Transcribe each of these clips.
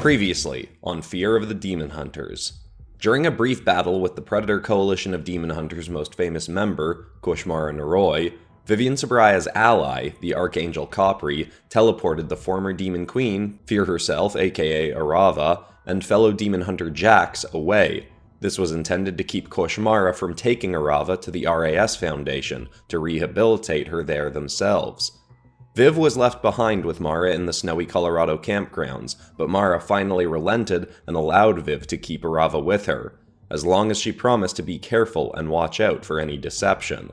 Previously, on Fear of the Demon Hunters. During a brief battle with the Predator Coalition of Demon Hunters' most famous member, Koshmar Naroi, Vivianne Sabraya's ally, the Archangel Khopri, teleported the former Demon Queen, Fear herself aka Arava, and fellow Demon Hunter Jax away. This was intended to keep Koshmara from taking Arava to the RAS Foundation to rehabilitate her there themselves. Viv was left behind with Mara in the snowy Colorado campgrounds, but Mara finally relented and allowed Viv to keep Arava with her, as long as she promised to be careful and watch out for any deception.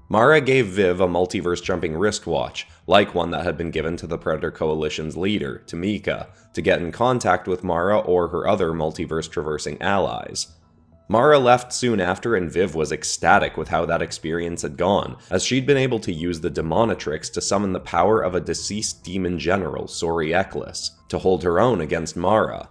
Mara gave Viv a multiverse-jumping wristwatch, like one that had been given to the Predator Coalition's leader, Tamika, to get in contact with Mara or her other multiverse-traversing allies. Mara left soon after, and Viv was ecstatic with how that experience had gone, as she'd been able to use the Demonitrix to summon the power of a deceased demon general, Sori Eklis, to hold her own against Mara.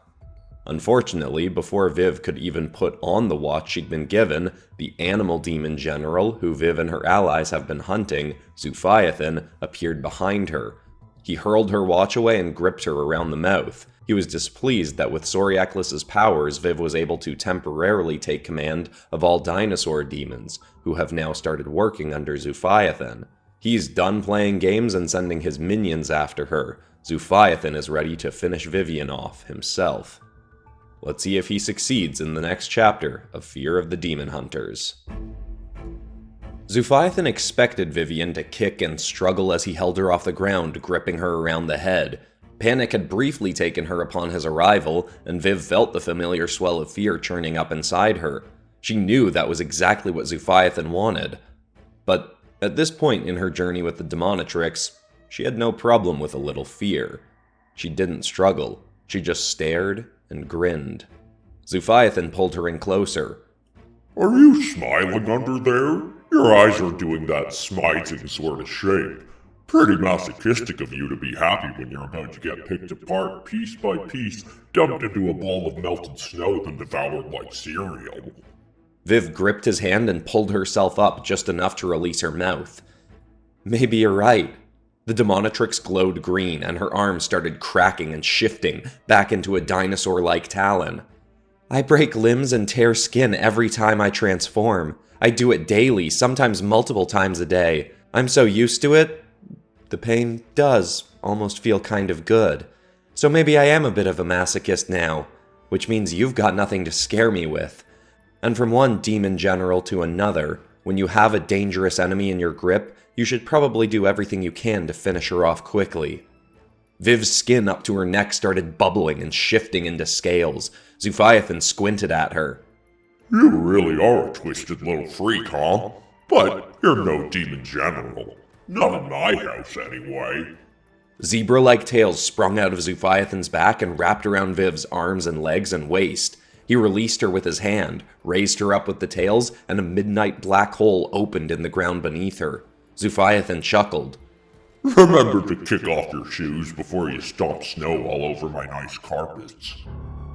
Unfortunately, before Viv could even put on the watch she'd been given, the animal demon general, who Viv and her allies have been hunting, Zoophiathan, appeared behind her. He hurled her watch away and gripped her around the mouth. He was displeased that with Sori Eklis' powers, Viv was able to temporarily take command of all dinosaur demons, who have now started working under Zoophiathan. He's done playing games and sending his minions after her. Zoophiathan is ready to finish Vivianne off himself. Let's see if he succeeds in the next chapter of Fear of the Demon Hunters. Zoophiathan expected Vivianne to kick and struggle as he held her off the ground, gripping her around the head. Panic had briefly taken her upon his arrival, and Viv felt the familiar swell of fear churning up inside her. She knew that was exactly what Zoophiathan wanted. But at this point in her journey with the Demonitrix, she had no problem with a little fear. She didn't struggle, she just stared and grinned. Zoophiathan pulled her in closer. "Are you smiling under there? Your eyes are doing that smiting sort of shape. Pretty masochistic of you to be happy when you're about to get picked apart piece by piece, dumped into a bowl of melted snow, then devoured like cereal." Viv gripped his hand and pulled herself up just enough to release her mouth. Maybe you're right. The Demonitrix glowed green, and her arms started cracking and shifting back into a dinosaur-like talon. I break limbs and tear skin every time I transform. I do it daily, sometimes multiple times a day. I'm so used to it. The pain does almost feel kind of good. So maybe I am a bit of a masochist now, which means you've got nothing to scare me with. And from one demon general to another, when you have a dangerous enemy in your grip, you should probably do everything you can to finish her off quickly. Viv's skin up to her neck started bubbling and shifting into scales. Zoophiathan squinted at her. "You really are a twisted little freak, huh? But you're no demon general. Not in my house, anyway." Zebra-like tails sprung out of Zoophiathan's back and wrapped around Viv's arms and legs and waist. He released her with his hand, raised her up with the tails, and a midnight black hole opened in the ground beneath her. Zoophiathan chuckled. "Remember to kick off your shoes before you stomp snow all over my nice carpets."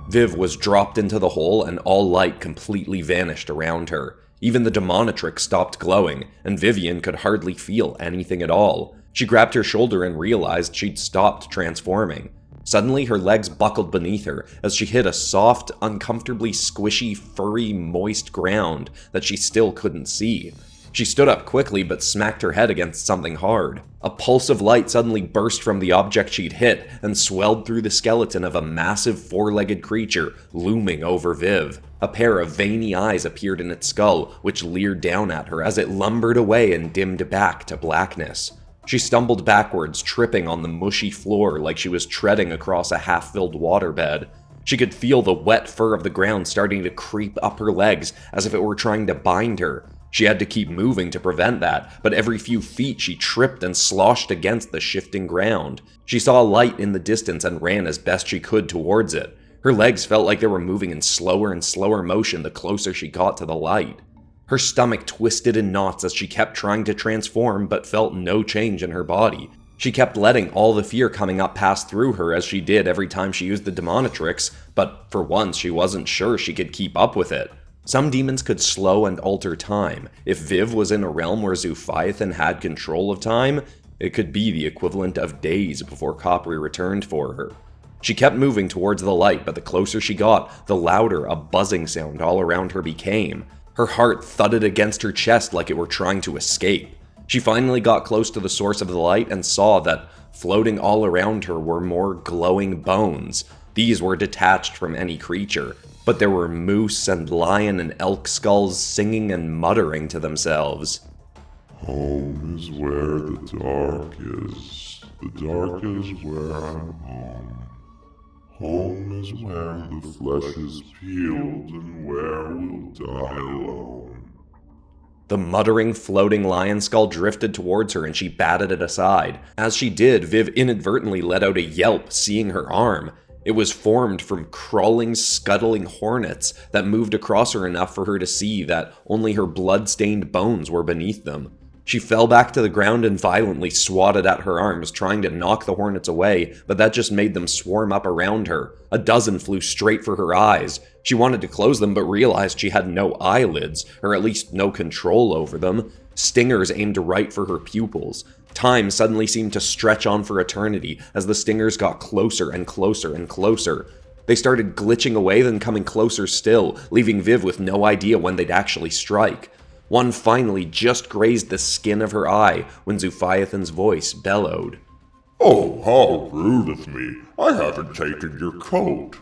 Viv was dropped into the hole, and all light completely vanished around her. Even the Demonitrix stopped glowing, and Vivianne could hardly feel anything at all. She grabbed her shoulder and realized she'd stopped transforming. Suddenly, her legs buckled beneath her as she hit a soft, uncomfortably squishy, furry, moist ground that she still couldn't see. She stood up quickly but smacked her head against something hard. A pulse of light suddenly burst from the object she'd hit and swelled through the skeleton of a massive four-legged creature looming over Viv. A pair of veiny eyes appeared in its skull, which leered down at her as it lumbered away and dimmed back to blackness. She stumbled backwards, tripping on the mushy floor like she was treading across a half-filled waterbed. She could feel the wet fur of the ground starting to creep up her legs as if it were trying to bind her. She had to keep moving to prevent that, but every few feet she tripped and sloshed against the shifting ground. She saw a light in the distance and ran as best she could towards it. Her legs felt like they were moving in slower and slower motion the closer she got to the light. Her stomach twisted in knots as she kept trying to transform but felt no change in her body. She kept letting all the fear coming up pass through her as she did every time she used the Demonitrix, but for once she wasn't sure she could keep up with it. Some demons could slow and alter time. If Viv was in a realm where Zoophiathan had control of time, it could be the equivalent of days before Khopri returned for her. She kept moving towards the light, but the closer she got, the louder a buzzing sound all around her became. Her heart thudded against her chest like it were trying to escape. She finally got close to the source of the light and saw that floating all around her were more glowing bones. These were detached from any creature, but there were moose and lion and elk skulls singing and muttering to themselves. Home is where the dark is. The dark is where I'm home. Home is where the flesh is peeled and where we'll die alone. The muttering, floating lion skull drifted towards her and she batted it aside. As she did, Viv inadvertently let out a yelp, seeing her arm. It was formed from crawling, scuttling hornets that moved across her enough for her to see that only her blood-stained bones were beneath them. She fell back to the ground and violently swatted at her arms, trying to knock the hornets away, but that just made them swarm up around her. A dozen flew straight for her eyes. She wanted to close them, but realized she had no eyelids, or at least no control over them. Stingers aimed right for her pupils. Time suddenly seemed to stretch on for eternity as the stingers got closer and closer and closer. They started glitching away, then coming closer still, leaving Viv with no idea when they'd actually strike. One finally just grazed the skin of her eye when Zoophiathan's voice bellowed. Oh, how rude of me. I haven't taken your coat.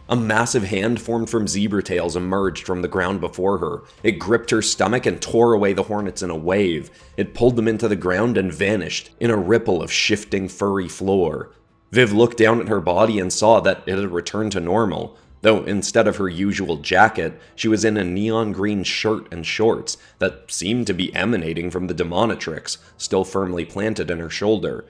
A massive hand formed from zebra tails emerged from the ground before her. It gripped her stomach and tore away the hornets in a wave. It pulled them into the ground and vanished in a ripple of shifting furry floor. Viv looked down at her body and saw that it had returned to normal. Though instead of her usual jacket, she was in a neon green shirt and shorts that seemed to be emanating from the Demonitrix, still firmly planted in her shoulder.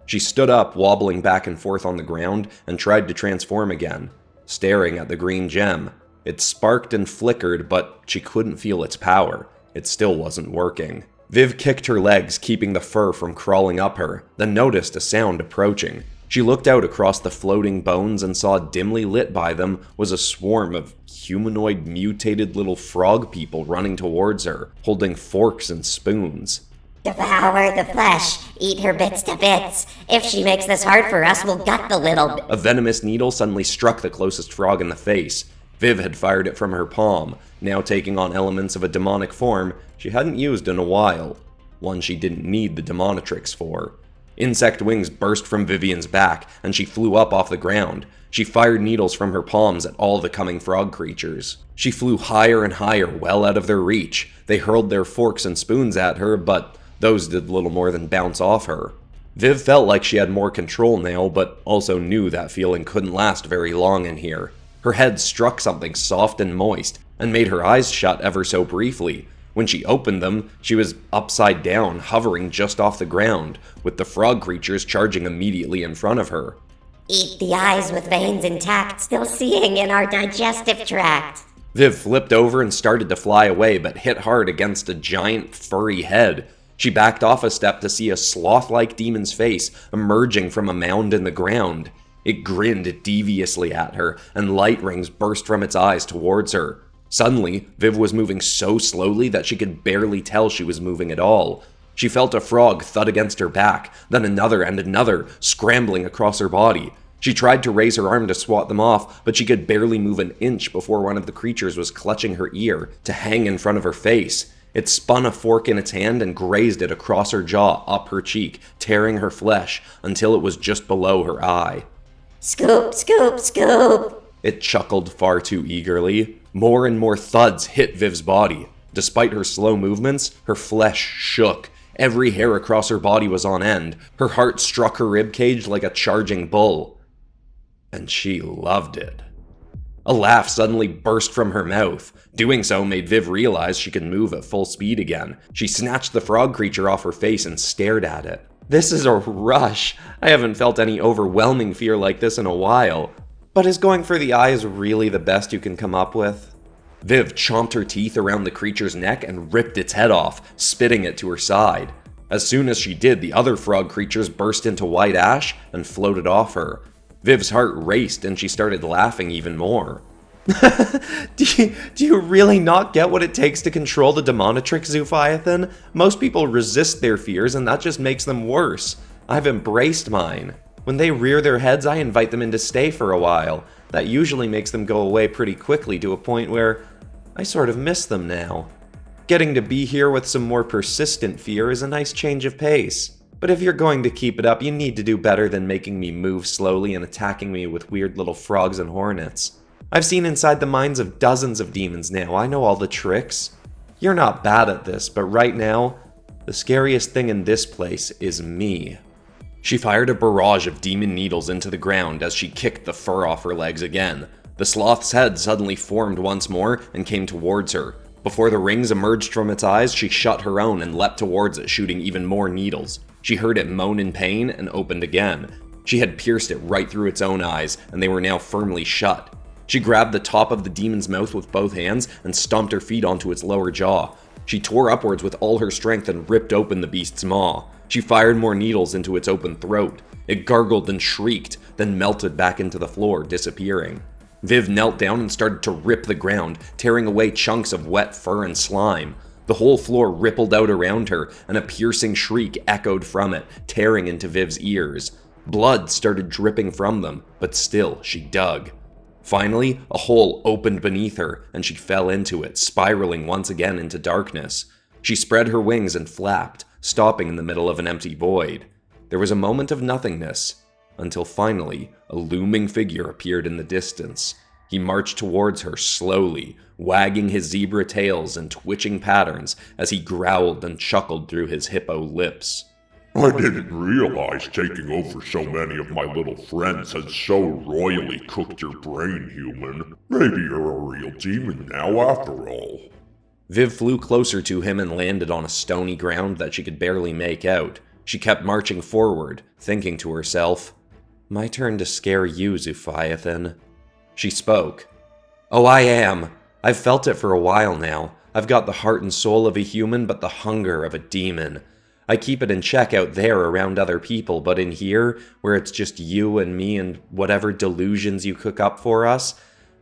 She stood up, wobbling back and forth on the ground, and tried to transform again, staring at the green gem. It sparked and flickered, but she couldn't feel its power. It still wasn't working. Viv kicked her legs, keeping the fur from crawling up her, then noticed a sound approaching. She looked out across the floating bones and saw dimly lit by them was a swarm of humanoid mutated little frog people running towards her, holding forks and spoons. Devour the flesh, eat her bits to bits. If she makes this hard for us, we'll gut the little... A venomous needle suddenly struck the closest frog in the face. Viv had fired it from her palm, now taking on elements of a demonic form she hadn't used in a while. One she didn't need the Demonitrix for. Insect wings burst from Vivianne's back, and she flew up off the ground. She fired needles from her palms at all the coming frog creatures. She flew higher and higher, well out of their reach. They hurled their forks and spoons at her, but those did little more than bounce off her. Viv felt like she had more control now, but also knew that feeling couldn't last very long in here. Her head struck something soft and moist, and made her eyes shut ever so briefly. When she opened them, she was upside down, hovering just off the ground, with the frog creatures charging immediately in front of her. Eat the eyes with veins intact, still seeing in our digestive tract. Viv flipped over and started to fly away, but hit hard against a giant, furry head. She backed off a step to see a sloth-like demon's face emerging from a mound in the ground. It grinned deviously at her, and light rings burst from its eyes towards her. Suddenly, Viv was moving so slowly that she could barely tell she was moving at all. She felt a frog thud against her back, then another and another, scrambling across her body. She tried to raise her arm to swat them off, but she could barely move an inch before one of the creatures was clutching her ear to hang in front of her face. It spun a fork in its hand and grazed it across her jaw, up her cheek, tearing her flesh until it was just below her eye. Scoop, scoop, scoop. It chuckled far too eagerly. More and more thuds hit Viv's body. Despite her slow movements, her flesh shook. Every hair across her body was on end. Her heart struck her ribcage like a charging bull. And she loved it. A laugh suddenly burst from her mouth. Doing so made Viv realize she could move at full speed again. She snatched the frog creature off her face and stared at it. This is a rush. I haven't felt any overwhelming fear like this in a while. But is going for the eyes really the best you can come up with? Viv chomped her teeth around the creature's neck and ripped its head off, spitting it to her side. As soon as she did, the other frog creatures burst into white ash and floated off her. Viv's heart raced and she started laughing even more. Do you really not get what it takes to control the Demonitrix, Zoophiathan? Most people resist their fears and that just makes them worse. I've embraced mine. When they rear their heads, I invite them in to stay for a while. That usually makes them go away pretty quickly to a point where I sort of miss them now. Getting to be here with some more persistent fear is a nice change of pace. But if you're going to keep it up, you need to do better than making me move slowly and attacking me with weird little frogs and hornets. I've seen inside the minds of dozens of demons now. I know all the tricks. You're not bad at this, but right now, the scariest thing in this place is me. She fired a barrage of demon needles into the ground as she kicked the fur off her legs again. The sloth's head suddenly formed once more and came towards her. Before the rings emerged from its eyes, she shut her own and leapt towards it, shooting even more needles. She heard it moan in pain and opened again. She had pierced it right through its own eyes, and they were now firmly shut. She grabbed the top of the demon's mouth with both hands and stomped her feet onto its lower jaw. She tore upwards with all her strength and ripped open the beast's maw. She fired more needles into its open throat. It gargled and shrieked, then melted back into the floor, disappearing. Viv knelt down and started to rip the ground, tearing away chunks of wet fur and slime. The whole floor rippled out around her, and a piercing shriek echoed from it, tearing into Viv's ears. Blood started dripping from them, but still she dug. Finally, a hole opened beneath her, and she fell into it, spiraling once again into darkness. She spread her wings and flapped, stopping in the middle of an empty void. There was a moment of nothingness, until finally, a looming figure appeared in the distance. He marched towards her slowly, wagging his zebra tails in twitching patterns as he growled and chuckled through his hippo lips. I didn't realize taking over so many of my little friends had so royally cooked your brain, human. Maybe you're a real demon now after all. Viv flew closer to him and landed on a stony ground that she could barely make out. She kept marching forward, thinking to herself, "My turn to scare you, Zoophiathan." She spoke. "Oh, I am. I've felt it for a while now. I've got the heart and soul of a human, but the hunger of a demon. I keep it in check out there around other people, but in here, where it's just you and me and whatever delusions you cook up for us,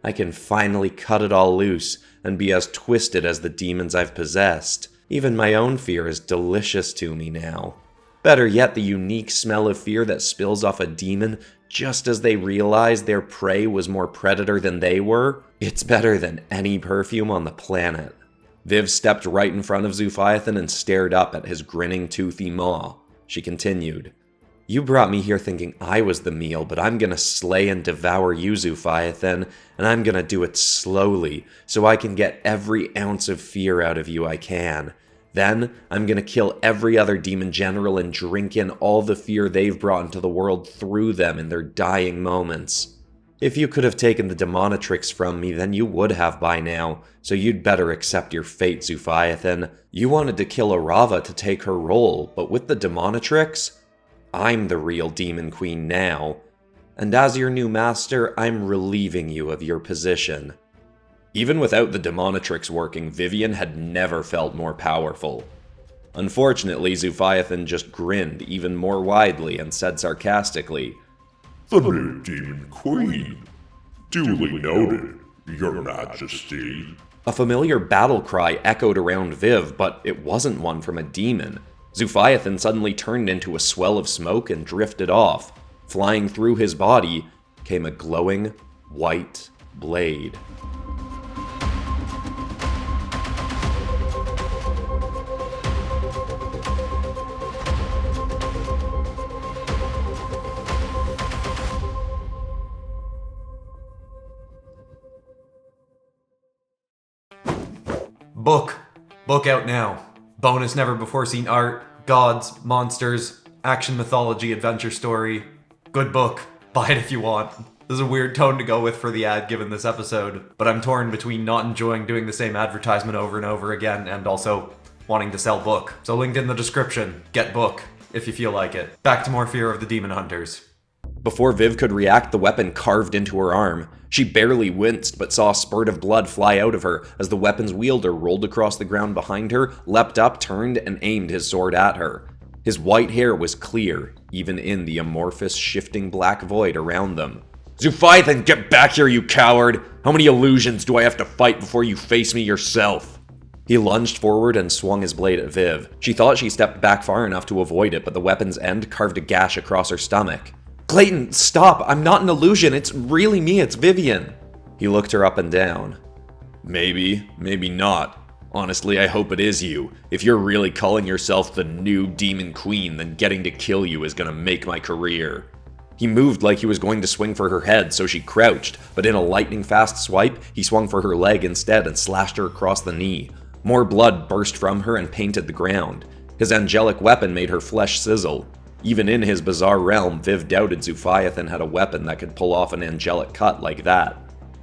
I can finally cut it all loose and be as twisted as the demons I've possessed. Even my own fear is delicious to me now. Better yet, the unique smell of fear that spills off a demon just as they realize their prey was more predator than they were. It's better than any perfume on the planet." Viv stepped right in front of Zoophiathan and stared up at his grinning, toothy maw. She continued, "You brought me here thinking I was the meal, but I'm gonna slay and devour you, Zoophiathan, and I'm gonna do it slowly, so I can get every ounce of fear out of you I can. Then, I'm gonna kill every other demon general and drink in all the fear they've brought into the world through them in their dying moments. If you could have taken the Demonitrix from me, then you would have by now, so you'd better accept your fate, Zoophiathan. You wanted to kill Arava to take her role, but with the Demonitrix, I'm the real Demon Queen now. And as your new master, I'm relieving you of your position." Even without the Demonitrix working, Vivianne had never felt more powerful. Unfortunately, Zoophiathan just grinned even more widely and said sarcastically, The new Demon Queen. Duly noted, Your Majesty. A familiar battle cry echoed around Viv, but it wasn't one from a demon. Zoophiathan suddenly turned into a swell of smoke and drifted off. Flying through his body came a glowing, white blade. Book out now. Bonus never before seen art, gods, monsters, action mythology adventure story. Good book. Buy it if you want. This is a weird tone to go with for the ad given this episode, but I'm torn between not enjoying doing the same advertisement over and over again and also wanting to sell book. So linked in the description. Get book if you feel like it. Back to more Fear of the Demon Hunters. Before Viv could react, the weapon carved into her arm. She barely winced, but saw a spurt of blood fly out of her as the weapon's wielder rolled across the ground behind her, leapt up, turned, and aimed his sword at her. His white hair was clear, even in the amorphous, shifting black void around them. "Zoophiathan, get back here, you coward! How many illusions do I have to fight before you face me yourself?" He lunged forward and swung his blade at Viv. She thought she stepped back far enough to avoid it, but the weapon's end carved a gash across her stomach. Clayton, stop! I'm not an illusion, it's really me, it's Vivianne! He looked her up and down. Maybe, maybe not. Honestly, I hope it is you. If you're really calling yourself the new Demon Queen, then getting to kill you is gonna make my career. He moved like he was going to swing for her head, so she crouched, but in a lightning-fast swipe, he swung for her leg instead and slashed her across the knee. More blood burst from her and painted the ground. His angelic weapon made her flesh sizzle. Even in his bizarre realm, Viv doubted Zoophiathan had a weapon that could pull off an angelic cut like that.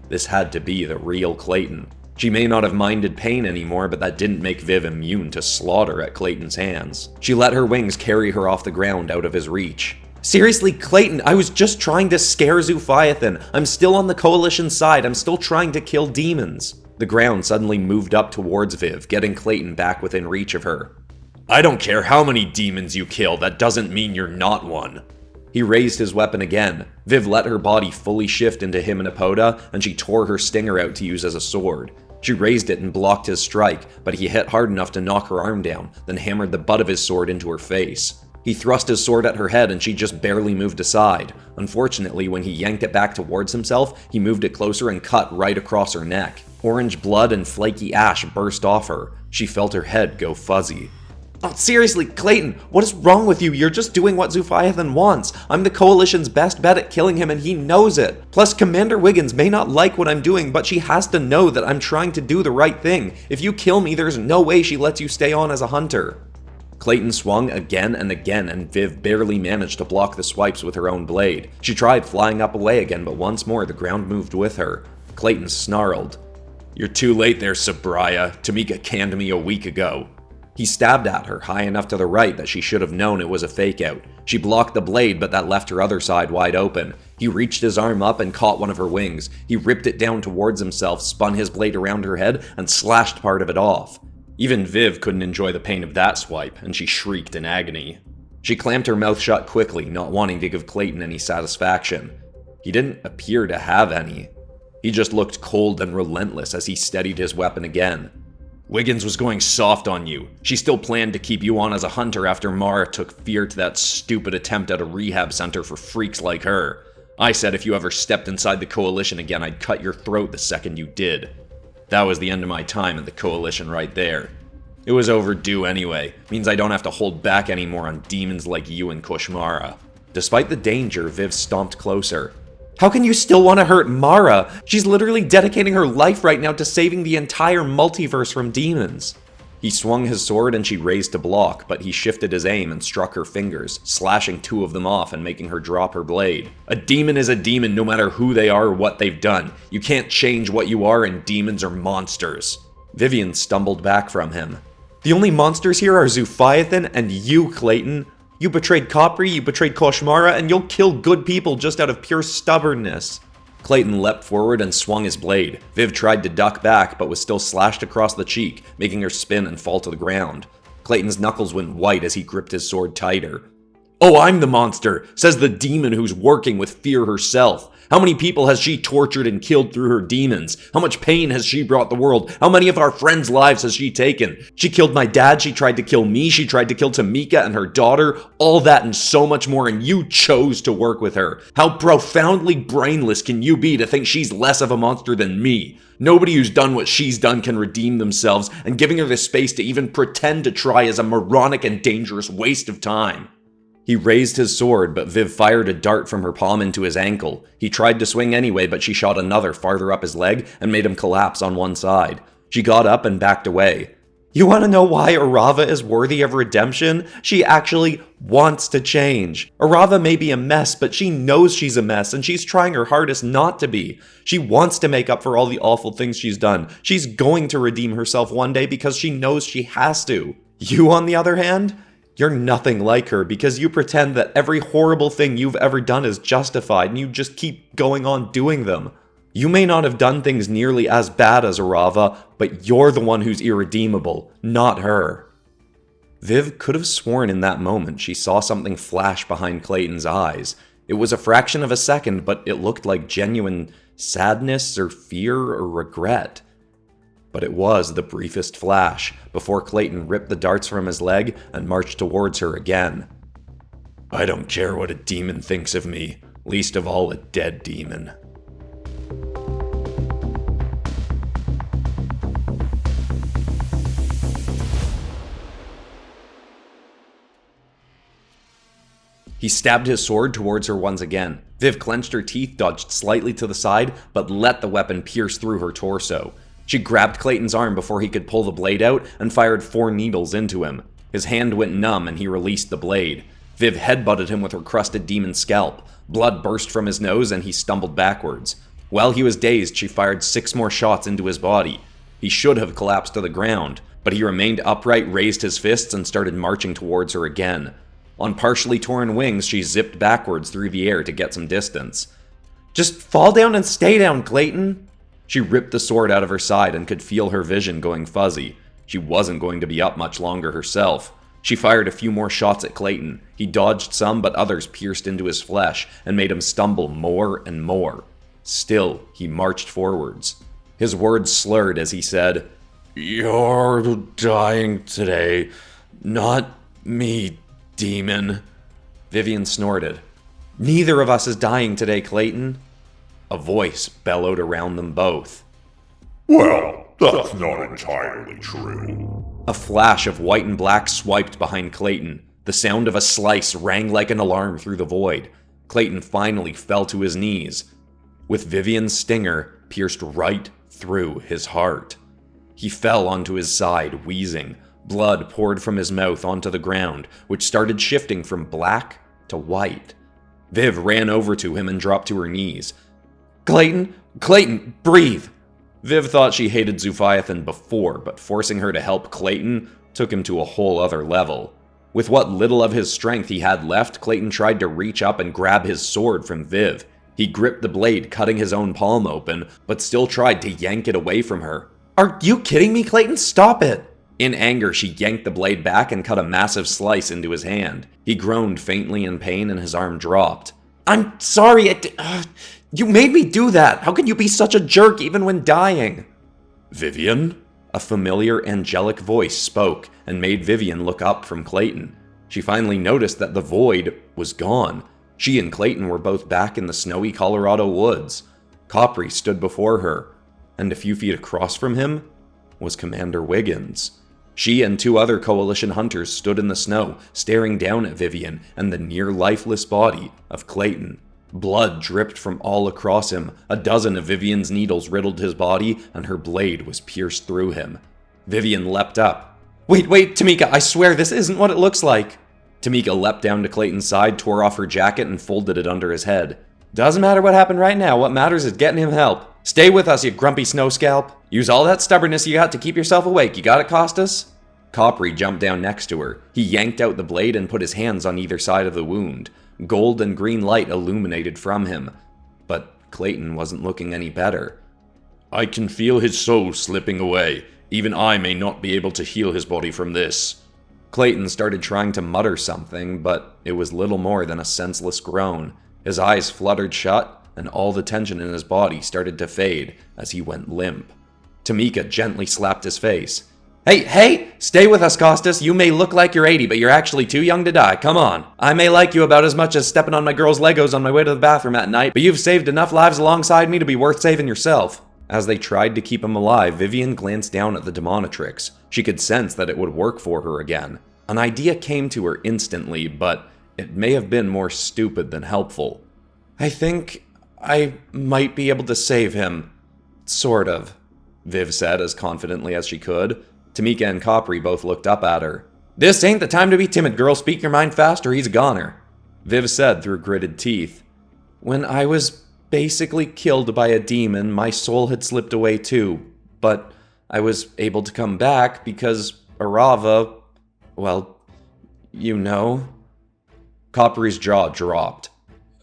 This had to be the real Clayton. She may not have minded pain anymore, but that didn't make Viv immune to slaughter at Clayton's hands. She let her wings carry her off the ground out of his reach. Seriously, Clayton, I was just trying to scare Zoophiathan. I'm still on the Coalition's side. I'm still trying to kill demons. The ground suddenly moved up towards Viv, getting Clayton back within reach of her. I don't care how many demons you kill, that doesn't mean you're not one. He raised his weapon again. Viv let her body fully shift into him and Ep10, and she tore her stinger out to use as a sword. She raised it and blocked his strike, but he hit hard enough to knock her arm down, then hammered the butt of his sword into her face. He thrust his sword at her head and she just barely moved aside. Unfortunately, when he yanked it back towards himself, he moved it closer and cut right across her neck. Orange blood and flaky ash burst off her. She felt her head go fuzzy. Oh, seriously, Clayton, what is wrong with you? You're just doing what Zoophiathan wants. I'm the Coalition's best bet at killing him and he knows it. Plus, Commander Wiggins may not like what I'm doing, but she has to know that I'm trying to do the right thing. If you kill me, there's no way she lets you stay on as a hunter. Clayton swung again and again, and Viv barely managed to block the swipes with her own blade. She tried flying up away again, but once more the ground moved with her. Clayton snarled. You're too late there, Sabraya. Tamika canned me a week ago. He stabbed at her, high enough to the right that she should have known it was a fake-out. She blocked the blade, but that left her other side wide open. He reached his arm up and caught one of her wings. He ripped it down towards himself, spun his blade around her head, and slashed part of it off. Even Viv couldn't enjoy the pain of that swipe, and she shrieked in agony. She clamped her mouth shut quickly, not wanting to give Clayton any satisfaction. He didn't appear to have any. He just looked cold and relentless as he steadied his weapon again. Wiggins was going soft on you. She still planned to keep you on as a hunter after Mara took fear to that stupid attempt at a rehab center for freaks like her. I said if you ever stepped inside the Coalition again, I'd cut your throat the second you did. That was the end of my time in the Coalition right there. It was overdue anyway. Means I don't have to hold back anymore on demons like you and Kushmara. Despite the danger, Viv stomped closer. How can you still want to hurt Mara? She's literally dedicating her life right now to saving the entire multiverse from demons. He swung his sword and she raised to block, but he shifted his aim and struck her fingers, slashing two of them off and making her drop her blade. A demon is a demon no matter who they are or what they've done. You can't change what you are, and demons are monsters. Vivianne stumbled back from him. The only monsters here are Zoophiathan and you, Clayton. You betrayed Capri, you betrayed Kushmara, and you'll kill good people just out of pure stubbornness. Clayton leapt forward and swung his blade. Viv tried to duck back, but was still slashed across the cheek, making her spin and fall to the ground. Clayton's knuckles went white as he gripped his sword tighter. Oh, I'm the monster, says the demon who's working with fear herself. How many people has she tortured and killed through her demons? How much pain has she brought the world? How many of our friends' lives has she taken? She killed my dad, she tried to kill me, she tried to kill Tamika and her daughter, all that and so much more, and you chose to work with her. How profoundly brainless can you be to think she's less of a monster than me? Nobody who's done what she's done can redeem themselves, and giving her the space to even pretend to try is a moronic and dangerous waste of time. He raised his sword, but Viv fired a dart from her palm into his ankle. He tried to swing anyway, but she shot another farther up his leg and made him collapse on one side. She got up and backed away. You want to know why Arava is worthy of redemption? She actually wants to change. Arava may be a mess, but she knows she's a mess, and she's trying her hardest not to be. She wants to make up for all the awful things she's done. She's going to redeem herself one day because she knows she has to. You, on the other hand? You're nothing like her because you pretend that every horrible thing you've ever done is justified and you just keep going on doing them. You may not have done things nearly as bad as Arava, but you're the one who's irredeemable, not her. Viv could have sworn in that moment she saw something flash behind Clayton's eyes. It was a fraction of a second, but it looked like genuine sadness or fear or regret. But it was the briefest flash, before Clayton ripped the darts from his leg and marched towards her again. I don't care what a demon thinks of me, least of all a dead demon. He stabbed his sword towards her once again. Viv clenched her teeth, dodged slightly to the side, but let the weapon pierce through her torso. She grabbed Clayton's arm before he could pull the blade out and fired 4 needles into him. His hand went numb and he released the blade. Viv headbutted him with her crusted demon scalp. Blood burst from his nose and he stumbled backwards. While he was dazed, she fired 6 more shots into his body. He should have collapsed to the ground, but he remained upright, raised his fists, and started marching towards her again. On partially torn wings, she zipped backwards through the air to get some distance. Just fall down and stay down, Clayton! She ripped the sword out of her side and could feel her vision going fuzzy. She wasn't going to be up much longer herself. She fired a few more shots at Clayton. He dodged some, but others pierced into his flesh and made him stumble more and more. Still, he marched forwards. His words slurred as he said, "You're dying today, not me, demon." Vivianne snorted. "Neither of us is dying today, Clayton." A voice bellowed around them both. Well, that's not entirely true. A flash of white and black swiped behind Clayton. The sound of a slice rang like an alarm through the void. Clayton finally fell to his knees, with Vivianne's stinger pierced right through his heart. He fell onto his side, wheezing. Blood poured from his mouth onto the ground, which started shifting from black to white. Viv ran over to him and dropped to her knees. Clayton, breathe!" Viv thought she hated Zoophiathan before, but forcing her to help Clayton took him to a whole other level. With what little of his strength he had left, Clayton tried to reach up and grab his sword from Viv. He gripped the blade, cutting his own palm open, but still tried to yank it away from her. "Are you kidding me, Clayton? Stop it!" In anger, she yanked the blade back and cut a massive slice into his hand. He groaned faintly in pain and his arm dropped. "I'm sorry, you made me do that! How can you be such a jerk even when dying?" "Vivianne?" A familiar, angelic voice spoke and made Vivianne look up from Clayton. She finally noticed that the void was gone. She and Clayton were both back in the snowy Colorado woods. Capri stood before her, and a few feet across from him was Commander Wiggins. She and 2 other Coalition hunters stood in the snow, staring down at Vivianne and the near-lifeless body of Clayton. Blood dripped from all across him. A dozen of Vivianne's needles riddled his body, and her blade was pierced through him. Vivianne leapt up. Wait, Tamika, I swear this isn't what it looks like." Tamika leapt down to Clayton's side, tore off her jacket, and folded it under his head. "Doesn't matter what happened right now. What matters is getting him help. Stay with us, you grumpy snow scalp. Use all that stubbornness you got to keep yourself awake. You got it, Costas?" Capri jumped down next to her. He yanked out the blade and put his hands on either side of the wound. Gold and green light illuminated from him, but Clayton wasn't looking any better. "I can feel his soul slipping away. Even I may not be able to heal his body from this." Clayton started trying to mutter something, but it was little more than a senseless groan. His eyes fluttered shut, and all the tension in his body started to fade as he went limp. Tamika gently slapped his face. Hey, stay with us, Costas. You may look like you're 80, but you're actually too young to die. Come on. I may like you about as much as stepping on my girl's Legos on my way to the bathroom at night, but you've saved enough lives alongside me to be worth saving yourself." As they tried to keep him alive, Vivianne glanced down at the Demonitrix. She could sense that it would work for her again. An idea came to her instantly, but it may have been more stupid than helpful. "I think I might be able to save him. Sort of," Viv said as confidently as she could. Tamika and Capri both looked up at her. "This ain't the time to be timid, girl. Speak your mind fast or he's a goner," Viv said through gritted teeth. "When I was basically killed by a demon, my soul had slipped away too, but I was able to come back because Arava, well, you know." Capri's jaw dropped.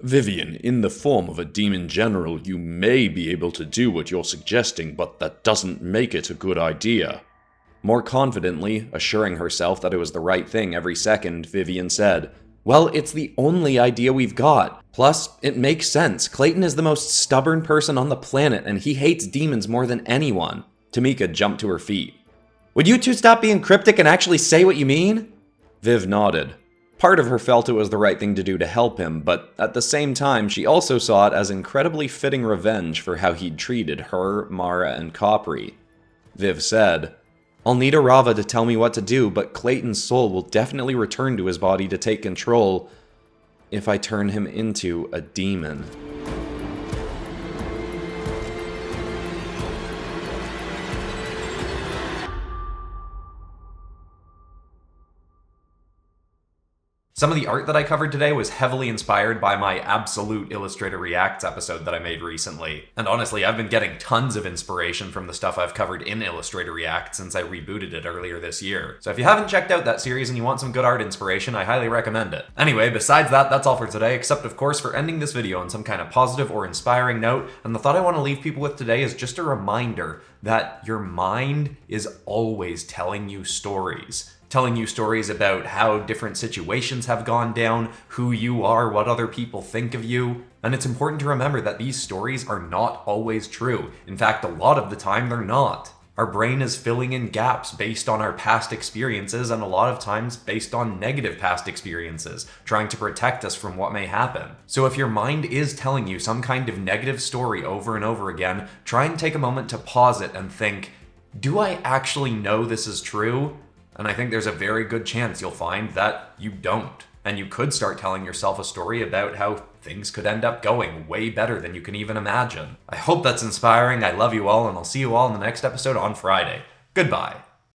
"Vivianne, in the form of a demon general, you may be able to do what you're suggesting, but that doesn't make it a good idea." More confidently, assuring herself that it was the right thing every second, Vivianne said, "Well, it's the only idea we've got. Plus, it makes sense. Clayton is the most stubborn person on the planet, and he hates demons more than anyone." Tamika jumped to her feet. "Would you two stop being cryptic and actually say what you mean?" Viv nodded. Part of her felt it was the right thing to do to help him, but at the same time, she also saw it as incredibly fitting revenge for how he'd treated her, Mara, and Copri. Viv said, "I'll need Arava to tell me what to do, but Clayton's soul will definitely return to his body to take control if I turn him into a demon." Some of the art that I covered today was heavily inspired by my absolute Illustrator Reacts episode that I made recently. And honestly, I've been getting tons of inspiration from the stuff I've covered in Illustrator Reacts since I rebooted it earlier this year. So if you haven't checked out that series and you want some good art inspiration, I highly recommend it. Anyway, besides that, that's all for today, except of course for ending this video on some kind of positive or inspiring note. And the thought I want to leave people with today is just a reminder that your mind is always telling you stories. Telling you stories about how different situations have gone down, who you are, what other people think of you. And it's important to remember that these stories are not always true. In fact, a lot of the time they're not. Our brain is filling in gaps based on our past experiences, and a lot of times based on negative past experiences, trying to protect us from what may happen. So if your mind is telling you some kind of negative story over and over again, try and take a moment to pause it and think, do I actually know this is true? And I think there's a very good chance you'll find that you don't. And you could start telling yourself a story about how things could end up going way better than you can even imagine. I hope that's inspiring. I love you all, and I'll see you all in the next episode on Friday. Goodbye.